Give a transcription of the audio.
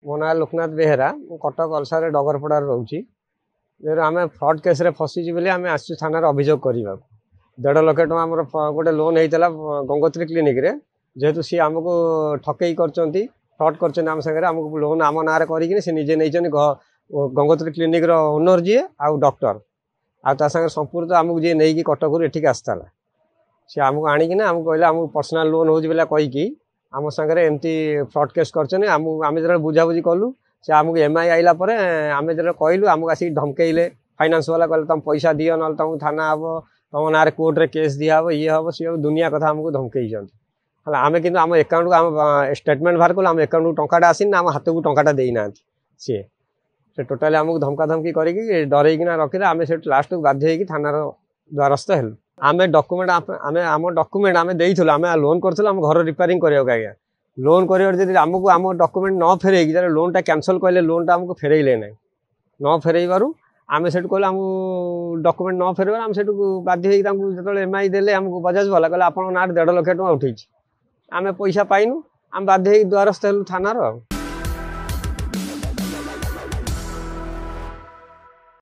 मो ना लोकनाथ बेहेरा कटक अलसार डगरपड़ा रोचे आम फ्रड केस फसीची बोली आम आसु थाना अभियोग करने 1.5 लाख टका आम गोटे लोन होता गंगोत्री क्लिनिक रे जेहेतु सी आमको ठकई कर फ्रड कर आम सागर आमको लोन आम ना करजे नहीं गंगोत्री क्लिनिक रो ओनर जी आउ डॉक्टर आ सागर संपूर्ण आमको जी नहीं कटक एठिक आसला सी आमको आणिकिना आमको कहले आमको पर्सनल लोन हो कहीकि आम सागर एमती फ्रड केस कर आम जो बुझाबुझी कलु से आमको एमआई आइला आम जो कहलु आमको आसिक धमकेले फाइनान्स वाला कहले तुम पैसा दियो ना तुमको थाना हम तुम ना कोर्ट रे केस दिहब ये हम सी दुनिया कथा आमको धमकई आम कि आम एकाउंट को आम स्टेटमेंट बाहर कलु आम एकाउंट को टंकाटा आसीन आम हाथ को टंकाटा देना सी से टोटाली आमको धमका धमकी करके डरईकिना रखिले आम से लास्ट को बाध्य होगी थानार द्वारस्थ हेलु आम डॉक्यूमेंट आम डॉक्यूमेंट आम देइथुल आम लोन करथुल आम घर रिपेयरिंग करबा आज्ञा लोन कर आमको आम डॉक्यूमेंट न फेरेगी लोनटा कैंसल कले लोनटा आमको फेरेले ना न फेरबारू आम से कहले आम डॉक्यूमेंट न फेरबार आम से बाध्य जो एमआई देले आमको बजाज वाला कहले आप ना 1.5 लाख टका उठे आम पैसा पाइनु आम बाध्य द्वारस्थ हेलु थानार।